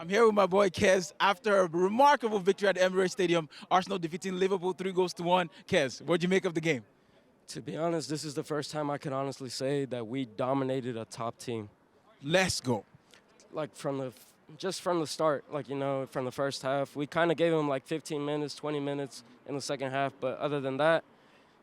I'm here with my boy Kez after a remarkable victory at the Emirates Stadium. Arsenal defeating Liverpool 3-1. Kez, what'd you make of the game? To be honest, this is the first time I can honestly say that we dominated a top team. Let's go. Like just from the start, from the first half, we kind of gave them like 15 minutes, 20 minutes in the second half. But other than that,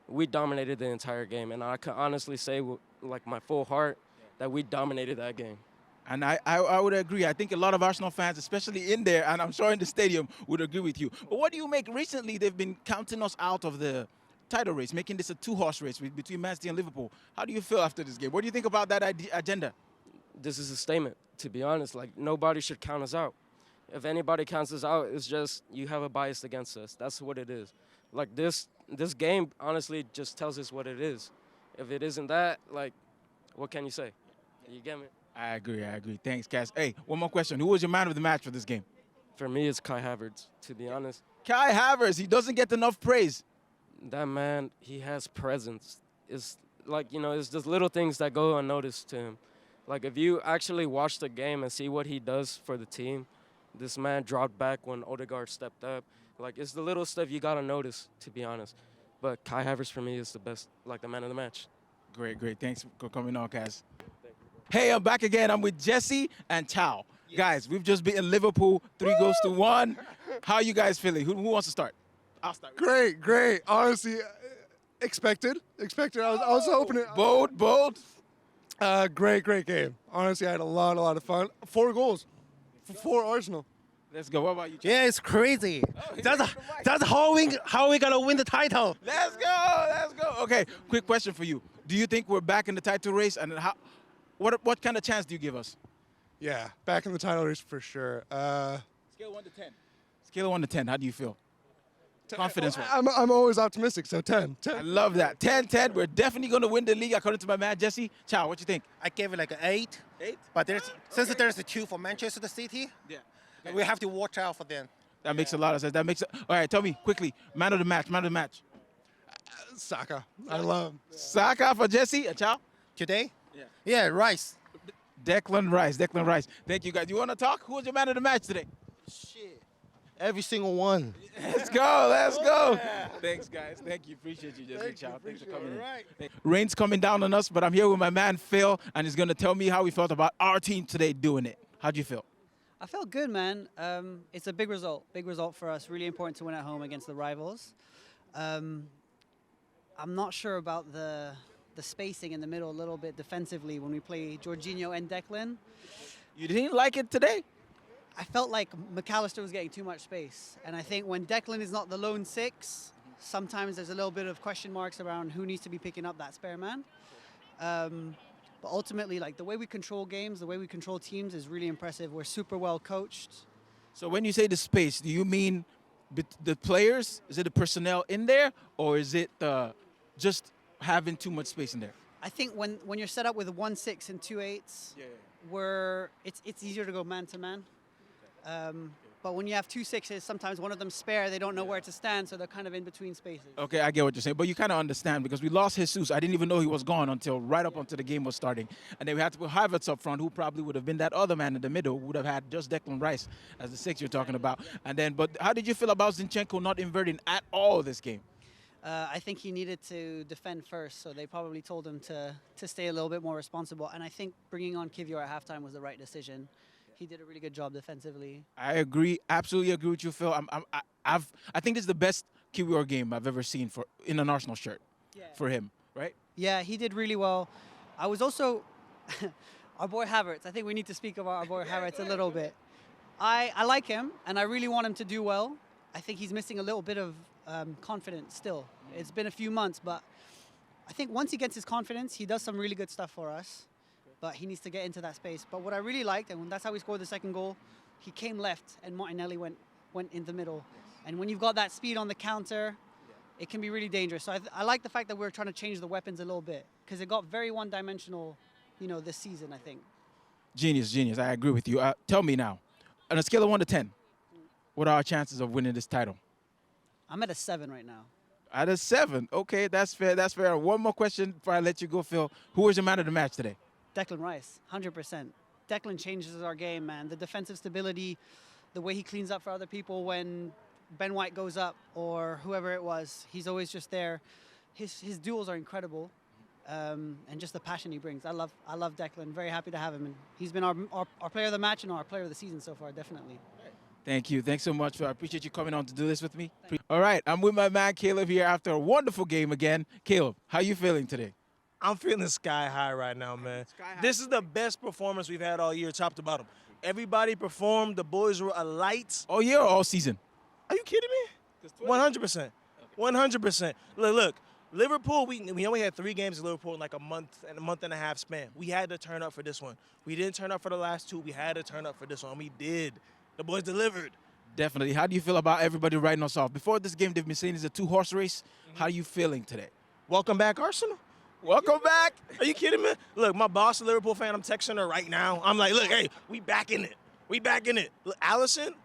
we dominated the entire game. And I can honestly say, with like my full heart, that we dominated that game. And I would agree. I think a lot of Arsenal fans, especially in there, and I'm sure in the stadium, would agree with you. But what do you make? Recently, they've been counting us out of the title race, making this a two-horse race between Man City and Liverpool. How do you feel after this game? What do you think about that agenda? This is a statement, to be honest. Like, nobody should count us out. If anybody counts us out, it's just you have a bias against us. That's what it is. Like, this game, honestly, just tells us what it is. If it isn't that, like, what can you say? You get me? I agree. Thanks, Cass. Hey, one more question. Who was your man of the match for this game? For me, it's Kai Havertz, to be honest. Kai Havertz, he doesn't get enough praise. That man, he has presence. It's like, it's just little things that go unnoticed to him. Like, if you actually watch the game and see what he does for the team, this man dropped back when Odegaard stepped up. Like, it's the little stuff you got to notice, to be honest. But Kai Havertz, for me, is the best, like, the man of the match. Great. Thanks for coming on, Cass. Hey, I'm back again. I'm with Jesse and Chow. Yes. Guys, we've just beaten Liverpool 3-1. How are you guys feeling? Who wants to start? I'll start. Great. Honestly, expected. I was hoping it. Bold. Great game. Honestly, I had a lot of fun. 4 goals for Arsenal. Let's go. What about you, Chow? Yeah, it's crazy. That's how we gonna win the title. Let's go. Okay, quick question for you. Do you think we're back in the title race? And what kind of chance do you give us? Yeah, back in the title race for sure. Scale 1 to 10. Scale 1 to 10. How do you feel? Confidence. I'm always optimistic, so 10. I love that. 10. We're definitely going to win the league, according to my man Jesse. Chow, what you think? I gave it like an 8. 8? But since there's a 2 for Manchester City, yeah, we have to watch out for them. That makes a lot of sense. All right, tell me quickly. Man of the match. Saka. I love Saka for Jesse and Chow. Today? Yeah, Rice. Declan Rice. Thank you, guys. You want to talk? Who was your man of the match today? Shit. Every single one. Let's go. Thanks, guys. Thank you. Appreciate you, Jesse. Chow. Thanks for coming in. Rain's coming down on us, but I'm here with my man Phil, and he's going to tell me how he felt about our team today doing it. How'd you feel? I felt good, man. It's a big result for us. Really important to win at home against the rivals. I'm not sure about the spacing in the middle a little bit defensively when we play Jorginho and Declan. You didn't like it today? I felt like McAllister was getting too much space. And I think when Declan is not the lone 6, sometimes there's a little bit of question marks around who needs to be picking up that spare man. But ultimately, like, the way we control games, the way we control teams is really impressive. We're super well coached. So when you say the space, do you mean the players? Is it the personnel in there? Or is it just having too much space in there? I think when you're set up with 1 6 and 2 8s, it's easier to go man to man. But when you have 2 6s, sometimes one of them spare, they don't know where to stand, so they're kind of in between spaces. Okay, I get what you're saying, but you kind of understand because we lost Jesus. I didn't even know he was gone until right up until the game was starting. And then we had to put Havertz up front, who probably would have been that other man in the middle, who would have had just Declan Rice as the 6 you're talking about. And then, but how did you feel about Zinchenko not inverting at all this game? I think he needed to defend first, so they probably told him to stay a little bit more responsible. And I think bringing on Kivior at halftime was the right decision. He did a really good job defensively. I agree, absolutely agree with you, Phil. I think this is the best Kiwior game I've ever seen in an Arsenal shirt for him, right? Yeah, he did really well. I was also our boy Havertz. I think we need to speak about our boy Havertz a little bit. I like him, and I really want him to do well. I think he's missing a little bit of confidence still. It's been a few months, but I think once he gets his confidence, he does some really good stuff for us. But he needs to get into that space. But what I really liked, and that's how we scored the second goal, he came left and Martinelli went in the middle. And when you've got that speed on the counter, it can be really dangerous. So I like the fact that we're trying to change the weapons a little bit because it got very one-dimensional, this season, I think. Genius. I agree with you. Tell me now, on a scale of 1 to 10, what are our chances of winning this title? I'm at a 7 right now. At a 7. Okay, that's fair. One more question before I let you go, Phil. Who was your man of the match today? Declan Rice, 100%. Declan changes our game, man. The defensive stability, the way he cleans up for other people when Ben White goes up or whoever it was, he's always just there. His duels are incredible, and just the passion he brings. I love Declan. Very happy to have him, and he's been our player of the match and our player of the season so far, definitely. Thank you. Thanks so much. I appreciate you coming on to do this with me. All right, I'm with my man Caleb here after a wonderful game again. Caleb, how you feeling today? I'm feeling sky high right now, man. This is the best performance we've had all year, top to bottom. Everybody performed. The boys were a light. All year or all season? Are you kidding me? 100%. 100%. Look, Liverpool, we only had 3 games in Liverpool in like a month and a half span. We had to turn up for this one. We didn't turn up for the last 2. We had to turn up for this one. We did. The boys delivered. Definitely. How do you feel about everybody writing us off? Before this game, they've been saying it's a 2-horse race. How are you feeling today? Welcome back, Arsenal. Welcome back. Are you kidding me? Look, my boss, a Liverpool fan, I'm texting her right now. I'm like, look, hey, we back in it. We back in it. Look, Allison,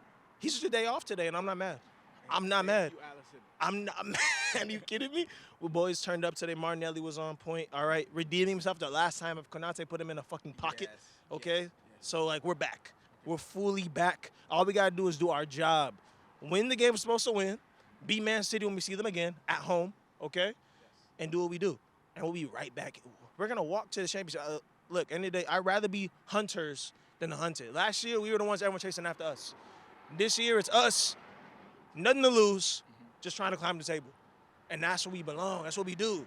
he's just a day off today, and I'm not mad. I'm not mad. I'm not mad. Are you kidding me? We boys turned up today. Martinelli was on point. All right, redeeming himself the last time if Konate put him in a fucking pocket. Okay? So, like, we're back. We're fully back. All we got to do is do our job. Win the game we're supposed to win. Beat Man City when we see them again at home, okay? And do what we do. And we'll be right back. We're going to walk to the championship. Look, end of the day, I'd rather be hunters than the hunted. Last year, we were the ones everyone chasing after us. This year, it's us. Nothing to lose. Just trying to climb the table. And that's where we belong. That's what we do.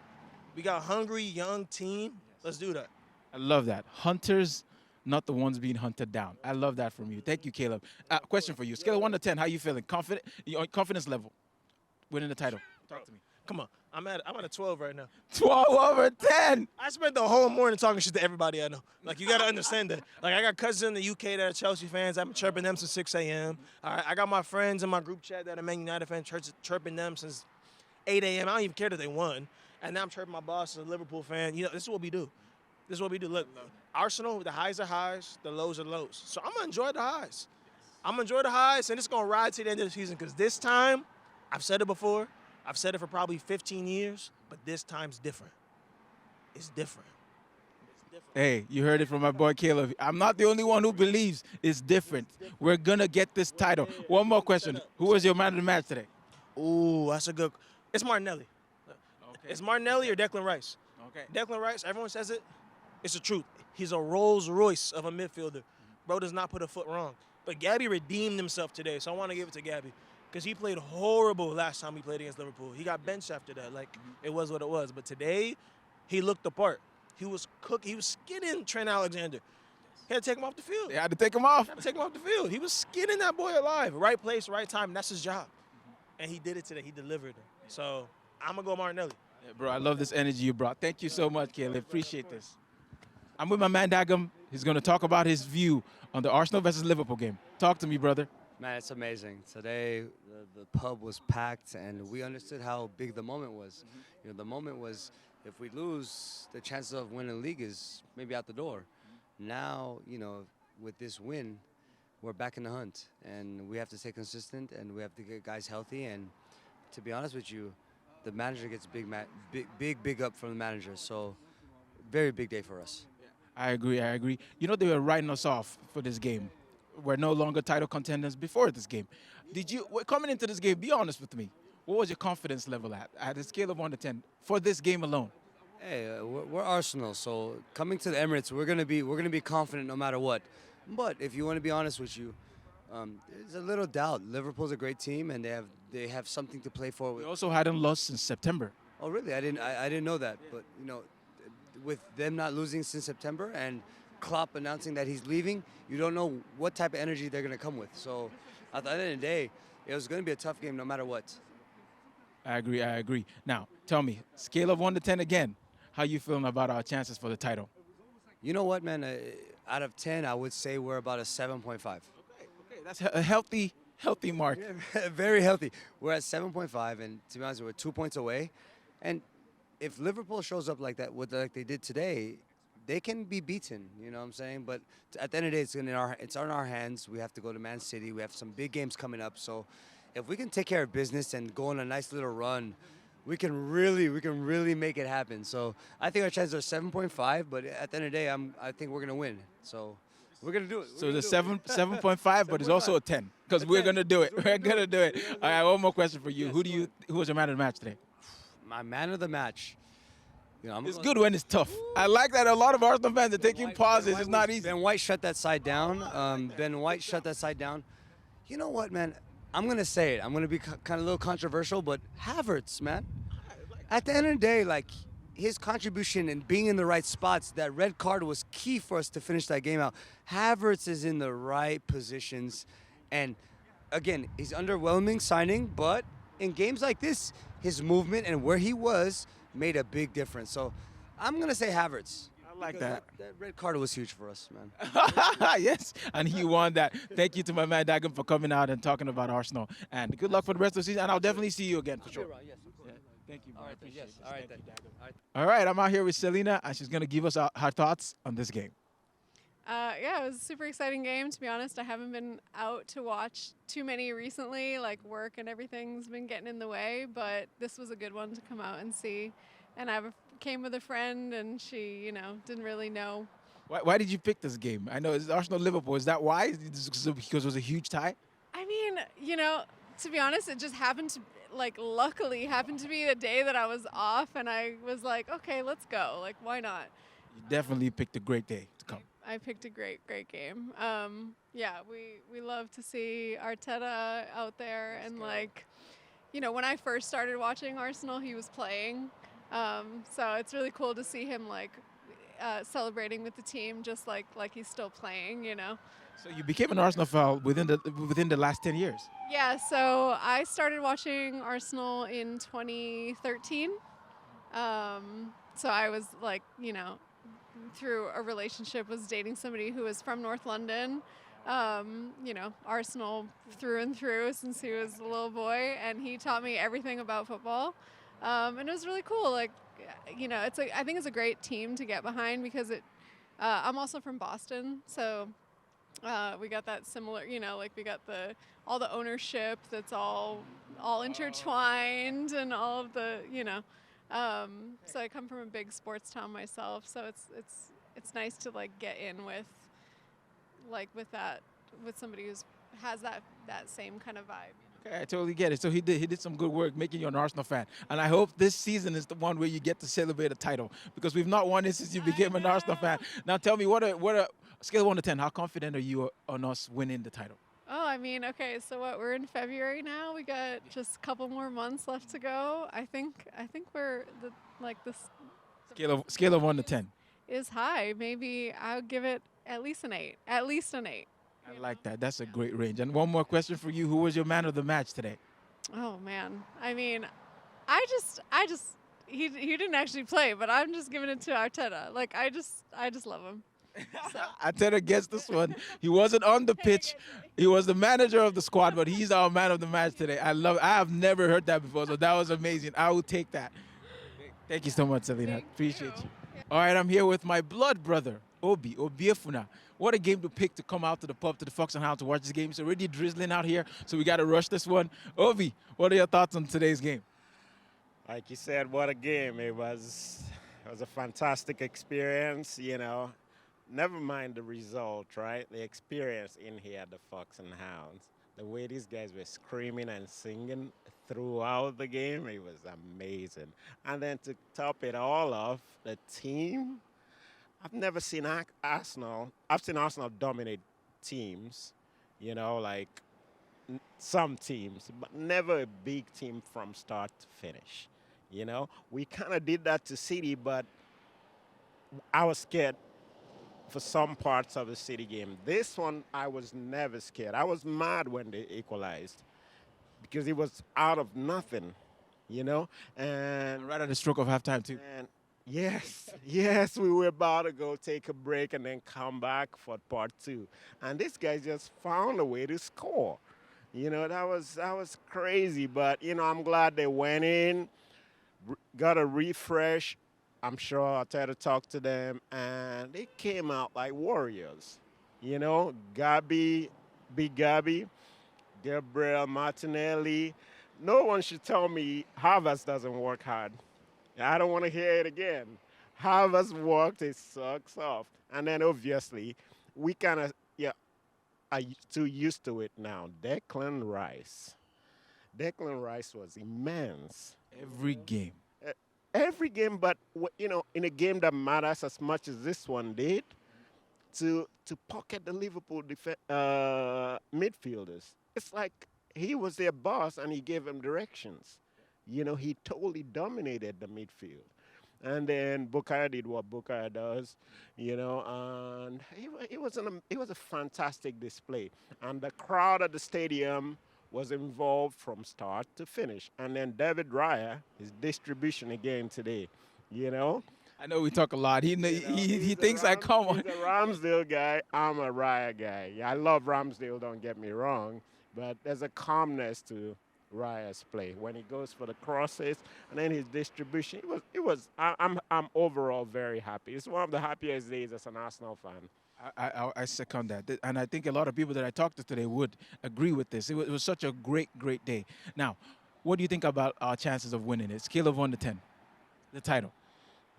We got a hungry, young team. Let's do that. I love that. Hunters, not the ones being hunted down. I love that from you. Thank you, Caleb. Question for you. Scale of 1 to 10, how you feeling? Your confidence level, winning the title. Talk to me. Come on. I'm at a 12 right now. 12 over 10. I spent the whole morning talking shit to everybody I know. Like, you got to understand that. Like, I got cousins in the UK that are Chelsea fans. I'm chirping them since 6 a.m. All right, I got my friends in my group chat that are Man United fans, chirping them since 8 a.m. I don't even care that they won. And now I'm chirping my boss, a Liverpool fan. You know, this is what we do. This is what we do. Look, Arsenal, the highs are highs, the lows are lows. So I'm going to enjoy the highs. I'm going to enjoy the highs, and it's going to ride to the end of the season because this time, I've said it before, I've said it for probably 15 years, but this time's different. It's different. Hey, you heard it from my boy Caleb. I'm not the only one who believes it's different. We're going to get this title. One more question. Who was your man of the match today? Ooh, that's a good. It's Martinelli. Okay. It's Martinelli or Declan Rice. Okay. Declan Rice, everyone says it. It's the truth. He's a Rolls Royce of a midfielder. Bro does not put a foot wrong. But Gabby redeemed himself today, so I want to give it to Gabby. Because he played horrible last time we played against Liverpool. He got benched after that. Like, it was what it was. But today, he looked the part. He was skinning Trent Alexander. He had to take him off the field. They had to take him off. Had to take him off the field. He was skinning that boy alive. Right place, right time. That's his job. And he did it today. He delivered. So, I'm going to go Martinelli. Yeah, bro, I love this energy you brought. Thank you so much, Caleb. Appreciate this. I'm with my man Dagam. He's going to talk about his view on the Arsenal versus Liverpool game. Talk to me, brother. Man, it's amazing. Today, the pub was packed, and we understood how big the moment was. You know, the moment was, if we lose, the chances of winning the league is maybe out the door. Now, you know, with this win, we're back in the hunt, and we have to stay consistent, and we have to get guys healthy. And to be honest with you, the manager gets big up from the manager. So, very big day for us. I agree. You know, they were writing us off for this game. We're no longer title contenders before this game. Coming into this game, be honest with me, what was your confidence level at a scale of 1 to 10 for this game alone? Hey, we're Arsenal, so coming to the Emirates, we're gonna be confident no matter what. But if you want to be honest with you, there's a little doubt. Liverpool's a great team, and they have something to play for. We also hadn't lost since September. Oh, really? I didn't know that. But you know, with them not losing since September and Klopp announcing that he's leaving, you don't know what type of energy they're going to come with. So at the end of the day, it was going to be a tough game no matter what. I agree. Now, tell me, scale of 1 to 10 again, how you feeling about our chances for the title? You know what, man? Out of 10, I would say we're about a 7.5. Okay, that's a healthy mark. Yeah, very healthy. We're at 7.5, and to be honest, we're 2 points away. And if Liverpool shows up like that, like they did today, they can be beaten, you know what I'm saying? But at the end of the day, it's in our hands. We have to go to Man City. We have some big games coming up. So if we can take care of business and go on a nice little run, we can really make it happen. So I think our chances are 7.5, but at the end of the day, I think we're going to win. So We're gonna do it. So the 7.5, but it's also a 10 because we're gonna do it. We're gonna do it. All right, one more question for you. Who was your man of the match today? My man of the match. You know, It's good when it's tough. I like that a lot of Arsenal fans are taking pauses. It's not easy. Ben White shut that side down. Ben White shut that side down. You know what, man? I'm gonna say it. I'm gonna be kind of a little controversial, but Havertz, man. At the end of the day, like his contribution and being in the right spots, that red card was key for us to finish that game out. Havertz is in the right positions, and again, he's underwhelming signing, but in games like this, his movement and where he was made a big difference. So I'm gonna say Havertz. I like that. That red card was huge for us, man. Yes, and he won that. Thank you to my man Dagam for coming out and talking about Arsenal. And good luck for the rest of the season. And I'll definitely see you again for sure. Yes, of course. Thank you, bro. All I right, then, appreciate yes. it. All right, Thank then. you, Dagam. All right. All right, I'm out here with Selena, and she's going to give us her thoughts on this game. Yeah, it was a super exciting game. To be honest, I haven't been out to watch too many recently. Like work and everything's been getting in the way, but this was a good one to come out and see. And came with a friend, and she, didn't really know. Why did you pick this game? I know it's Arsenal-Liverpool. Is that why? Because it was a huge tie? I mean, to be honest, it just happened to, luckily happened to be the day that I was off, and I was like, okay, let's go. Like, why not? You definitely picked a great day to come. I picked a great game. Yeah, we love to see Arteta out there, and when I first started watching Arsenal, he was playing. So it's really cool to see him celebrating with the team, just like he's still playing. So you became an Arsenal fan within the last 10 years. Yeah. So I started watching Arsenal in 2013. So I was through a relationship, was dating somebody who was from North London. Arsenal through and through since he was a little boy, and he taught me everything about football. And it was really cool. I think it's a great team to get behind because I'm also from Boston, so we got that similar. We got all the ownership that's all intertwined, and all of the. So I come from a big sports town myself, so it's nice to get in with somebody who has that same kind of vibe. Okay, I totally get it. So he did some good work making you an Arsenal fan. And I hope this season is the one where you get to celebrate a title, because we've not won it since you became an Arsenal fan. Now tell me, what a scale of 1 to 10, how confident are you on us winning the title? Oh, I mean, okay, so we're in February now. We got just a couple more months left to go. I think we're Scale of 1 to 10. Is high. Maybe I'll give it at least an 8. At least an 8. I like that. That's a great range. And one more question for you. Who was your man of the match today? Oh man. I mean, he didn't actually play, but I'm just giving it to Arteta. I just love him. So. Arteta gets this one. He wasn't on the pitch. He was the manager of the squad, but he's our man of the match today. I have never heard that before, so that was amazing. I will take that. Thank you so much, Selena. Appreciate you. All right, I'm here with my blood brother, Obie. What a game to pick to come out to the pub, to the Fox and Hound to watch this game. It's already drizzling out here, so we got to rush this one. Obie, what are your thoughts on today's game? Like you said, what a game. It was a fantastic experience, Never mind the result, right? The experience in here at the Fox and Hounds. The way these guys were screaming and singing throughout the game, it was amazing. And then to top it all off, the team. I've never seen Arsenal. I've seen Arsenal dominate teams, some teams, but never a big team from start to finish. We kind of did that to City, but I was scared for some parts of the City game. This one, I was never scared. I was mad when they equalized because it was out of nothing, and right at the stroke of halftime, too. And yes, we were about to go take a break and then come back for part 2. And this guy just found a way to score. That was crazy. But, I'm glad they went in, got a refresh. I'm sure Arteta talked to them, and they came out like warriors. Big Gabi, Gabriel Martinelli. No one should tell me Havertz doesn't work hard. I don't want to hear it again. Havertz worked his socks off. And then, obviously, we kind of are too used to it now. Declan Rice. Declan Rice was immense. Every game. Every game, but in a game that matters as much as this one did, to pocket the Liverpool midfielders. It's like he was their boss and he gave them directions. He totally dominated the midfield. And then Bukayo did what Bukayo does, and it was a fantastic display. And the crowd at the stadium was involved from start to finish. And then David Raya, his distribution again today, I know we talk a lot. He thinks I come on. He's a Ramsdale guy. I'm a Raya guy. Yeah, I love Ramsdale, don't get me wrong. But there's a calmness to Raya's play when he goes for the crosses and then his distribution. I'm overall very happy. It's one of the happiest days as an Arsenal fan. I second that. And I think a lot of people that I talked to today would agree with this. It was such a great day. Now, what do you think about our chances of winning it? Scale of 1 to 10. The title.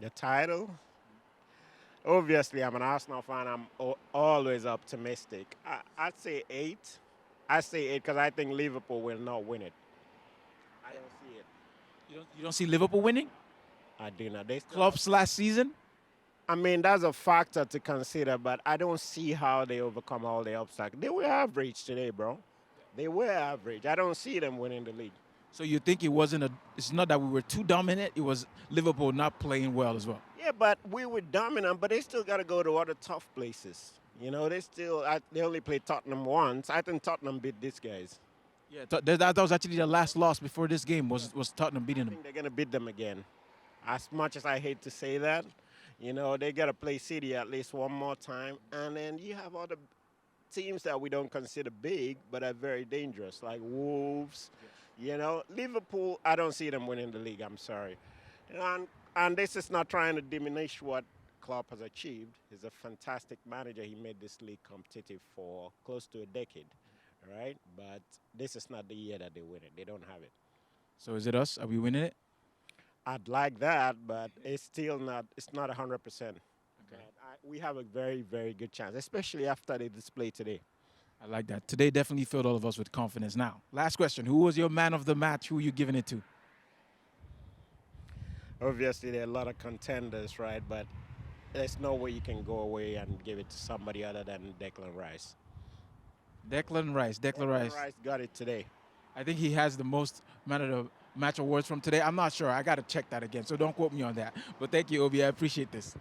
The title? Obviously, I'm an Arsenal fan. I'm always optimistic. I'd say 8. I'd say 8 because I think Liverpool will not win it. I don't see it. You don't see Liverpool winning? I do not. Klopp's last season? I mean, that's a factor to consider, but I don't see how they overcome all the obstacles. They were average today, bro. They were average. I don't see them winning the league. So you think it's not that we were too dominant, it was Liverpool not playing well as well? Yeah, but we were dominant, but they still got to go to other tough places. They only played Tottenham once. I think Tottenham beat these guys. Yeah, that was actually the last loss before this game was Tottenham beating I them. think they're going to beat them again. As much as I hate to say that, they got to play City at least one more time. And then you have other teams that we don't consider big, but are very dangerous, like Wolves. Liverpool, I don't see them winning the league. I'm sorry. And this is not trying to diminish what Klopp has achieved. He's a fantastic manager. He made this league competitive for close to a decade, right? But this is not the year that they win it. They don't have it. So is it us? Are we winning it? I'd like that, but it's still not. It's not 100%. Okay. We have a very, very good chance, especially after the display today. I like that. Today definitely filled all of us with confidence. Now, last question. Who was your man of the match? Who are you giving it to? Obviously, there are a lot of contenders, right? But there's no way you can go away and give it to somebody other than Declan Rice. Declan Rice. Declan Rice got it today. I think he has the most man of the match awards from today. I'm not sure. I got to check that again, so don't quote me on that. But thank you, Obie. I appreciate this. Yeah.